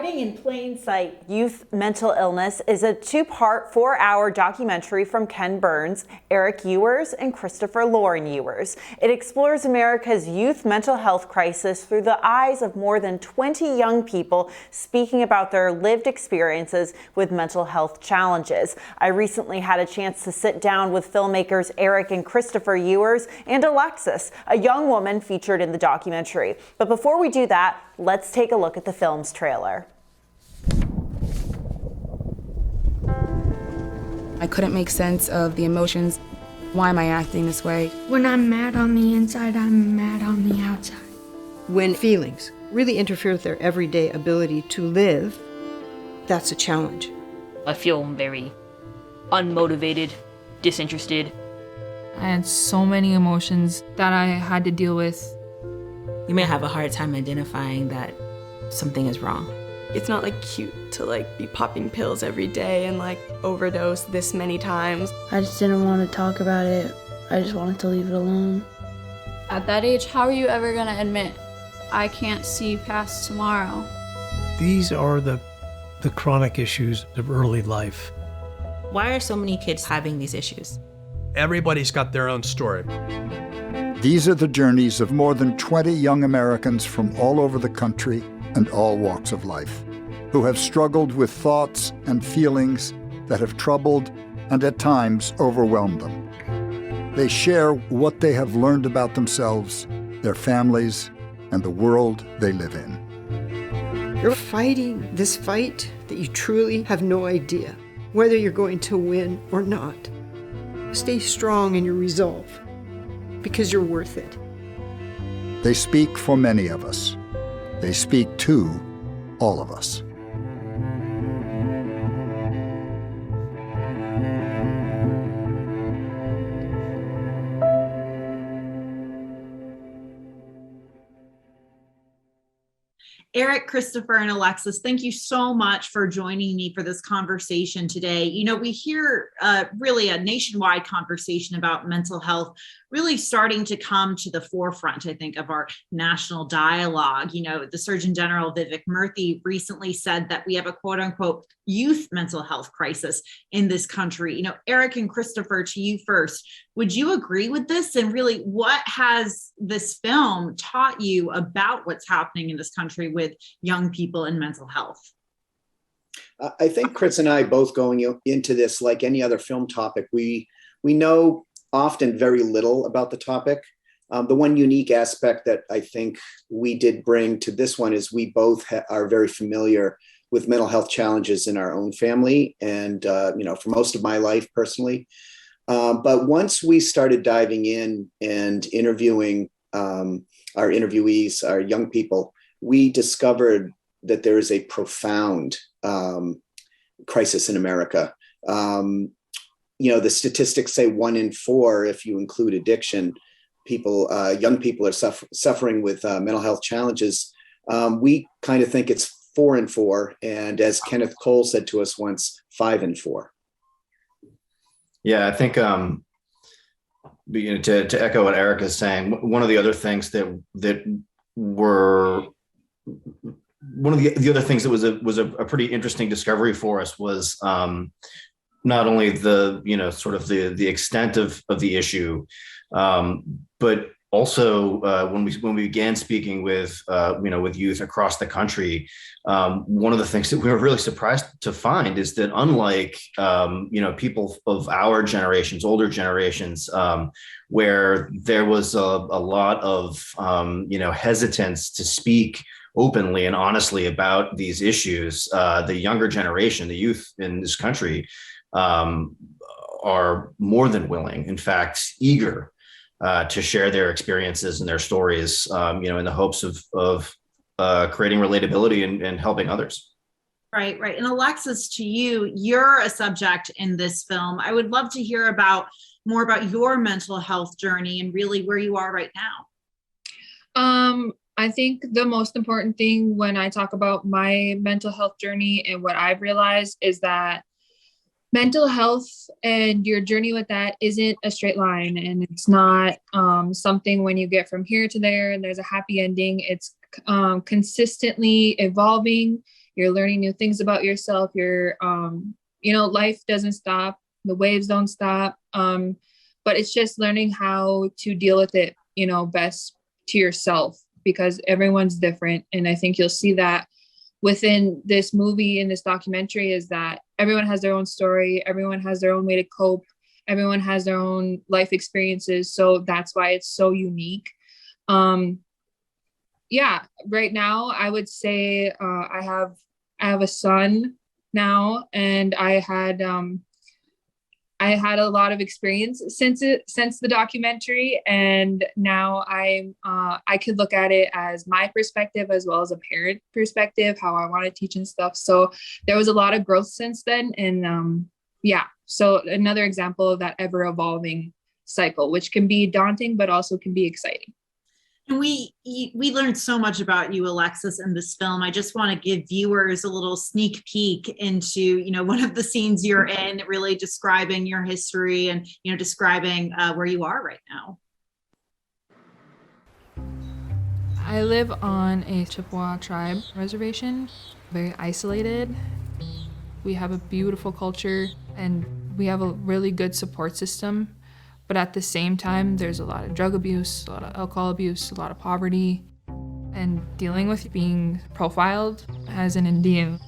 Hiding in Plain Sight, Youth Mental Illness is a two-part, 4-hour documentary from Ken Burns, Erik Ewers, and Christopher Loren Ewers. It explores America's youth mental health crisis through the eyes of more than 20 young people speaking about their lived experiences with mental health challenges. I recently had a chance to sit down with filmmakers Erik and Christopher Ewers and Alexis, a young woman featured in the documentary. But before we do that, let's take a look at the film's trailer. I couldn't make sense of the emotions. Why am I acting this way? When I'm mad on the inside, I'm mad on the outside. When feelings really interfere with their everyday ability to live, that's a challenge. I feel very unmotivated, disinterested. I had so many emotions that I had to deal with. You may have a hard time identifying that something is wrong. It's not cute to be popping pills every day and overdose this many times. I just didn't want to talk about it. I just wanted to leave it alone. At that age, how are you ever going to admit, I can't see past tomorrow? These are the chronic issues of early life. Why are so many kids having these issues? Everybody's got their own story. These are the journeys of more than 20 young Americans from all over the country and all walks of life, who have struggled with thoughts and feelings that have troubled and at times overwhelmed them. They share what they have learned about themselves, their families, and the world they live in. You're fighting this fight that you truly have no idea whether you're going to win or not. Stay strong in your resolve, because you're worth it. They speak for many of us. They speak to all of us. Erik, Christopher, and Alexis, thank you so much for joining me for this conversation today. We hear really a nationwide conversation about mental health really starting to come to the forefront, I think, of our national dialogue. The Surgeon General, Vivek Murthy, recently said that we have a quote unquote youth mental health crisis in this country. Erik and Christopher, to you first, would you agree with this? And really, what has this film taught you about what's happening in this country with young people and mental health? I think Chris and I both going into this, like any other film topic, we know often very little about the topic. The one unique aspect that I think we did bring to this one is we both are very familiar with mental health challenges in our own family and, for most of my life personally. But once we started diving in and interviewing our interviewees, our young people, we discovered that there is a profound crisis in America. The statistics say 1 in 4, if you include addiction, young people are suffering with mental health challenges. We kind of think it's 4 in 4. And as Kenneth Cole said to us once, 5 in 4. Yeah, I think to echo what Erik is saying, one of the other things that were one of the other things that was a pretty interesting discovery for us was not only the sort of the extent of the issue, but also when we began speaking with with youth across the country, one of the things that we were really surprised to find is that unlike people of our generations, older generations, where there was a lot of hesitance to speak openly and honestly about these issues, the younger generation, the youth in this country, are more than willing, in fact, eager to share their experiences and their stories, in the hopes of creating relatability and helping others. Right. And Alexis, to you, you're a subject in this film. I would love to hear more about your mental health journey and really where you are right now. I think the most important thing when I talk about my mental health journey and what I've realized is that mental health and your journey with that isn't a straight line, and it's not something when you get from here to there and there's a happy ending. It's consistently evolving you're learning new things about yourself. You're, life doesn't stop. The waves don't stop. But it's just learning how to deal with it, best to yourself, because everyone's different. And I think you'll see that within this movie and this documentary, is that everyone has their own story. Everyone has their own way to cope. Everyone has their own life experiences. So that's why it's so unique. Right now I would say I have a son now, and I had a lot of experience since the documentary, and now I could look at it as my perspective as well as a parent perspective, how I want to teach and stuff. So there was a lot of growth since then, and so another example of that ever evolving cycle, which can be daunting but also can be exciting. And we learned so much about you, Alexis, in this film. I just want to give viewers a little sneak peek into, one of the scenes you're in, really describing your history and, describing where you are right now. I live on a Chippewa tribe reservation, very isolated. We have a beautiful culture and we have a really good support system. But at the same time, there's a lot of drug abuse, a lot of alcohol abuse, a lot of poverty, and dealing with being profiled as an Indian,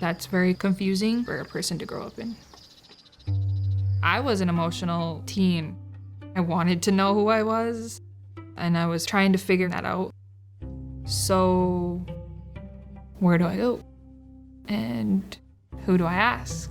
that's very confusing for a person to grow up in. I was an emotional teen. I wanted to know who I was, and I was trying to figure that out. So, where do I go? And who do I ask?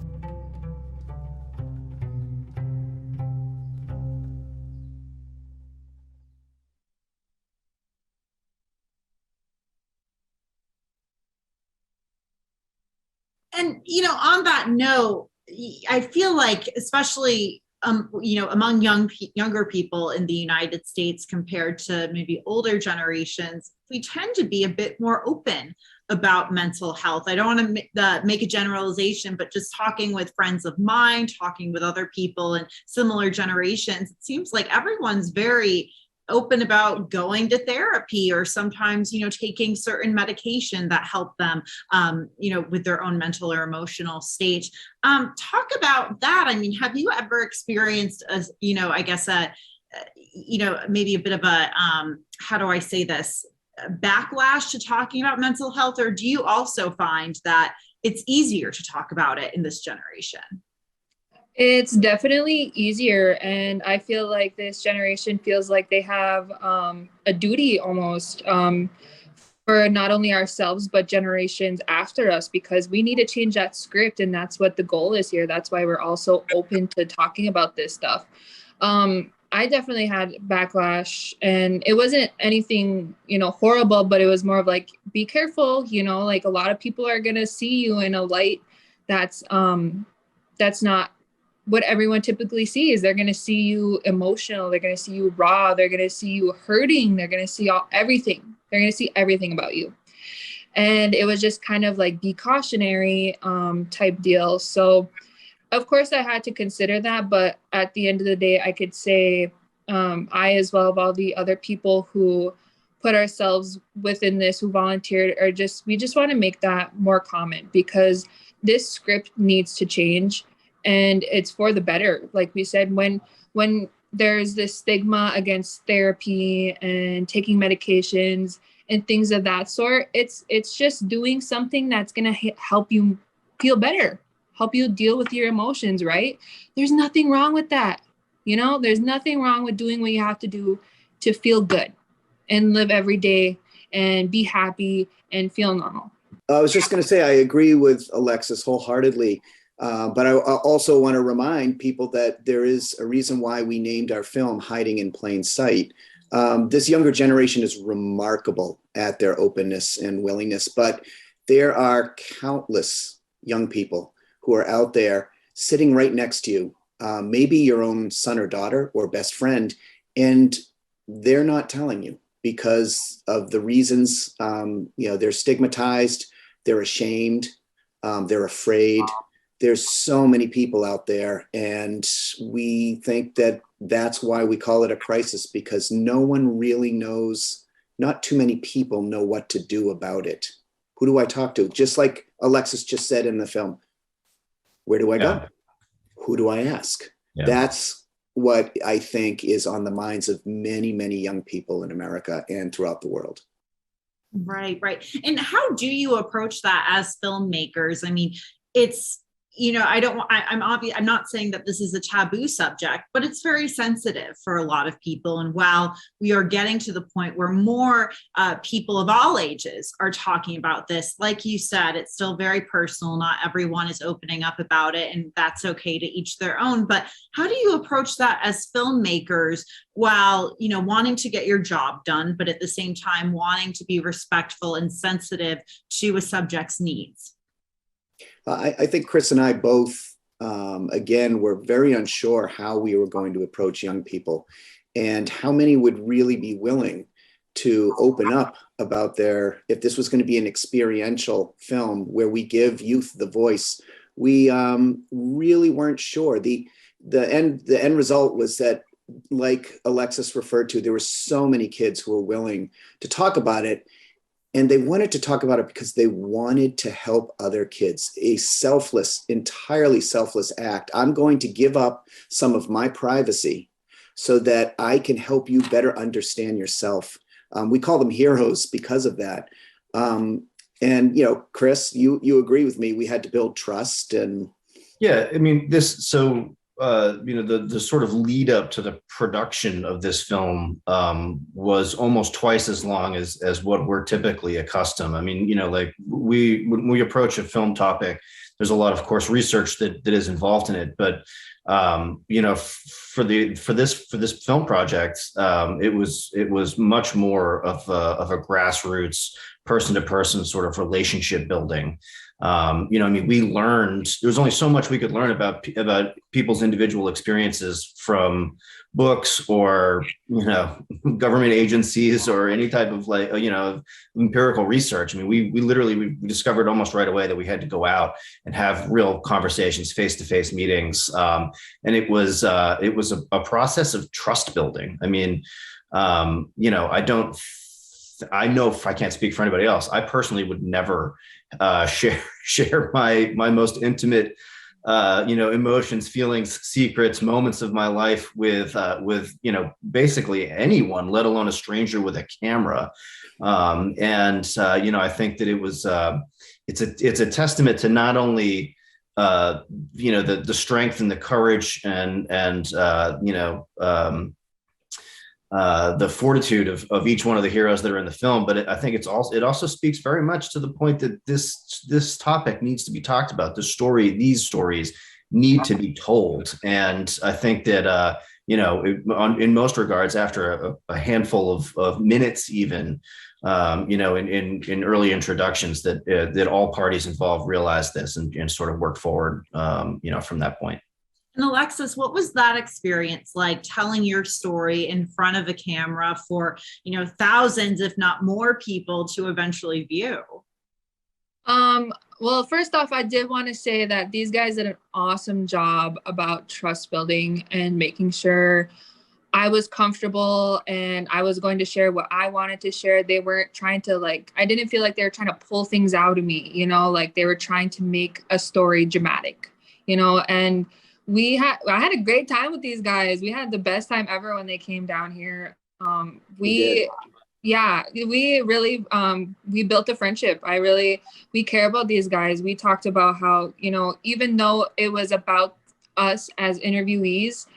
And, on that note, I feel like, especially, among younger people in the United States compared to maybe older generations, we tend to be a bit more open about mental health. I don't want to make a generalization, but just talking with friends of mine, talking with other people in similar generations, it seems like everyone's very open about going to therapy, or sometimes, taking certain medication that help them, with their own mental or emotional state. Talk about that. I mean, have you ever experienced maybe a bit of a, how do I say this, backlash to talking about mental health? Or do you also find that it's easier to talk about it in this generation? It's definitely easier, and I feel like this generation feels like they have a duty almost for not only ourselves but generations after us, because we need to change that script, and that's what the goal is here. That's why we're also open to talking about this stuff. I definitely had backlash, and it wasn't anything, horrible, but it was more of like, be careful, like a lot of people are gonna see you in a light that's not what everyone typically sees. They're going to see you emotional. They're going to see you raw. They're going to see you hurting. They're going to see everything. They're going to see everything about you. And it was just kind of like, be cautionary type deal. So of course I had to consider that, but at the end of the day, I could say I, as well as all the other people who put ourselves within this, who volunteered, we just want to make that more common, because this script needs to change. And it's for the better. Like we said, when there's this stigma against therapy and taking medications and things of that sort, it's just doing something that's going to help you feel better, help you deal with your emotions, right? There's nothing wrong with that. There's nothing wrong with doing what you have to do to feel good and live every day and be happy and feel normal. I was just going to say, I agree with Alexis wholeheartedly. But I also want to remind people that there is a reason why we named our film Hiding in Plain Sight. This younger generation is remarkable at their openness and willingness, but there are countless young people who are out there sitting right next to you, maybe your own son or daughter or best friend, and they're not telling you because of the reasons. They're stigmatized, they're ashamed, they're afraid. There's so many people out there, and we think that that's why we call it a crisis, because no one really knows, not too many people know what to do about it. Who do I talk to? Just like Alexis just said in the film, where do I go? Who do I ask? Yeah. That's what I think is on the minds of many, many young people in America and throughout the world. Right. And how do you approach that as filmmakers? I mean, it's, I'm not saying that this is a taboo subject, but it's very sensitive for a lot of people. And while we are getting to the point where more people of all ages are talking about this, like you said, it's still very personal. Not everyone is opening up about it, and that's okay to each their own. But how do you approach that as filmmakers while, wanting to get your job done, but at the same time wanting to be respectful and sensitive to a subject's needs? I think Chris and I both, again, were very unsure how we were going to approach young people and how many would really be willing to open up about if this was going to be an experiential film where we give youth the voice. We really weren't sure. The end result was that, like Alexis referred to, there were so many kids who were willing to talk about it. And they wanted to talk about it because they wanted to help other kids. A entirely selfless act. I'm going to give up some of my privacy so that I can help you better understand yourself. We call them heroes because of that. And, Chris, you agree with me. We had to build trust. And yeah, I mean, the sort of lead up to the production of this film was almost twice as long as what we're typically accustomed. I mean, when we approach a film topic, there's a lot of course research that is involved in it. But for this film project, it was much more of a grassroots, person to person sort of relationship building. We learned, there was only so much we could learn about people's individual experiences from books or, government agencies or any type of empirical research. I mean, we discovered almost right away that we had to go out and have real conversations, face-to-face meetings. And it was a process of trust building. I mean, I know if I can't speak for anybody else, I personally would never share my most intimate, emotions, feelings, secrets, moments of my life with basically anyone, let alone a stranger with a camera. I think that it was it's a testament to not only the strength and the courage and the fortitude of each one of the heroes that are in the film, but I think it also speaks very much to the point that this topic needs to be talked about. These stories need to be told, and I think that in most regards, after a handful of minutes, even in early introductions, that all parties involved realized this and sort of worked forward, from that point. And Alexis, what was that experience like, telling your story in front of a camera for, thousands, if not more people to eventually view? Well, first off, I did want to say that these guys did an awesome job about trust building and making sure I was comfortable and I was going to share what I wanted to share. They weren't trying to I didn't feel like they were trying to pull things out of me, they were trying to make a story dramatic, and I had a great time with these guys. We had the best time ever when they came down here. We really, we built a friendship. We care about these guys. We talked about how, even though it was about us as interviewees,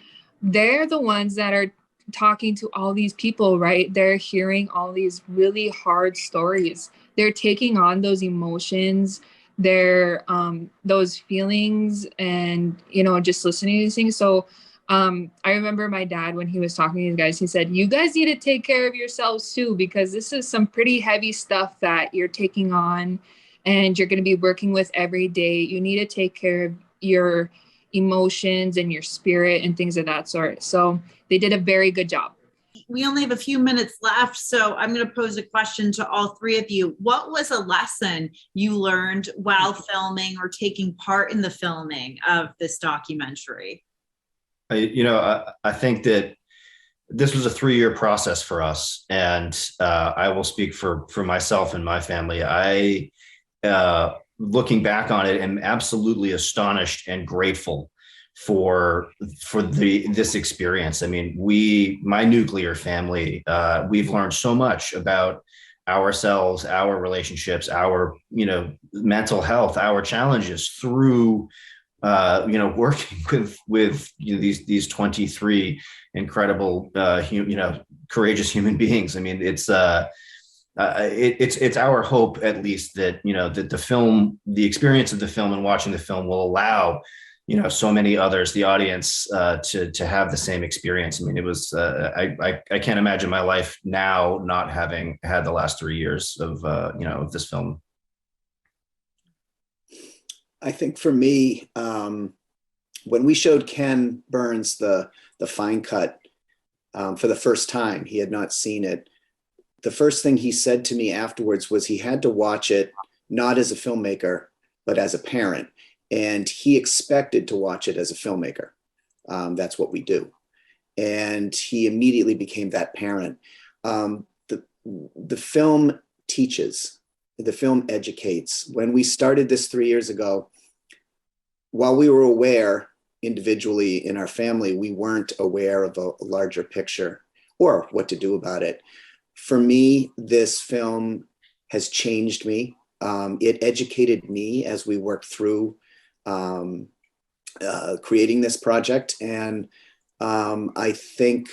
they're the ones that are talking to all these people, right? They're hearing all these really hard stories. They're taking on those emotions, those feelings, and just listening to these things. So I remember my dad, when he was talking to these guys, he said, you guys need to take care of yourselves too, because this is some pretty heavy stuff that you're taking on and you're going to be working with every day. You need to take care of your emotions and your spirit and things of that sort. So they did a very good job. We only have a few minutes left, so I'm going to pose a question to all three of you. What was a lesson you learned while filming or taking part in the filming of this documentary? I think that this was a 3-year process for us, and I will speak for myself and my family. looking back on it, am absolutely astonished and grateful for this experience. I mean, my nuclear family, we've learned so much about ourselves, our relationships, our mental health, our challenges through working with these 23 incredible courageous human beings. I mean, it's our hope, at least, that that the experience of the film and watching the film will allow so many others, the audience, to have the same experience. I mean, it was I can't imagine my life now not having had the last 3 years of of this film. I think for me, when we showed Ken Burns the fine cut for the first time, he had not seen it. The first thing he said to me afterwards was he had to watch it not as a filmmaker, but as a parent. And he expected to watch it as a filmmaker. That's what we do. And he immediately became that parent. The film teaches, the film educates. When we started this 3 years ago, while we were aware individually in our family, we weren't aware of a larger picture or what to do about it. For me, this film has changed me. It educated me as we worked through creating this project. And I think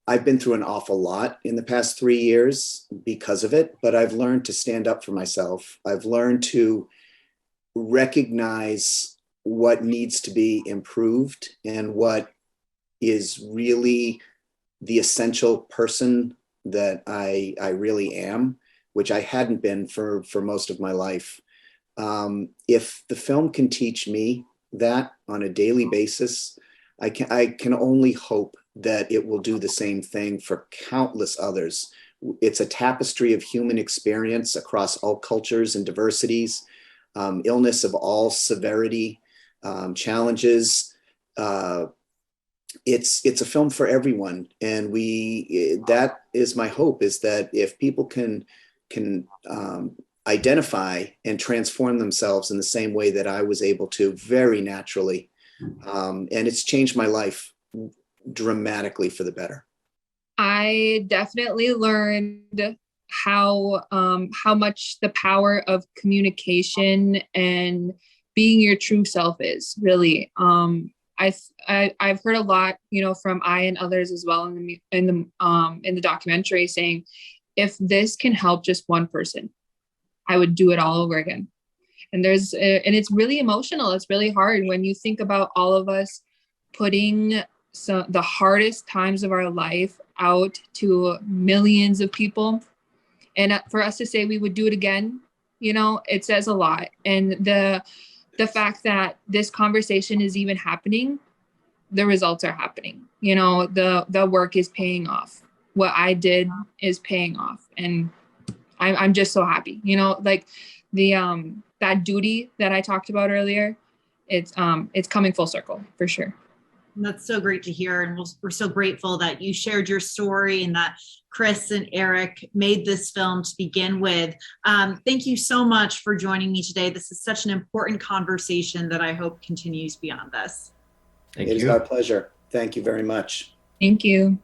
I've been through an awful lot in the past 3 years because of it, but I've learned to stand up for myself. I've learned to recognize what needs to be improved and what is really the essential person that I really am, which I hadn't been for most of my life. If the film can teach me that on a daily basis, I can only hope that it will do the same thing for countless others. It's a tapestry of human experience across all cultures and diversities, illness of all severity, challenges. It's a film for everyone, and that is my hope, is that if people can identify and transform themselves in the same way that I was able to, very naturally, and it's changed my life dramatically for the better. I definitely learned how much the power of communication and being your true self is, really. I've heard a lot, from I and others as well in the documentary, saying, if this can help just one person, I would do it all over again. And it's really emotional. It's really hard when you think about all of us putting the hardest times of our life out to millions of people. And for us to say we would do it again, it says a lot. And the fact that this conversation is even happening, the results are happening. The work is paying off. What I did is paying off. And I'm just so happy, like that duty that I talked about earlier, it's coming full circle for sure. And that's so great to hear. And we're so grateful that you shared your story and that Chris and Erik made this film to begin with. Thank you so much for joining me today. This is such an important conversation that I hope continues beyond this. It is our pleasure. Thank you very much. Thank you.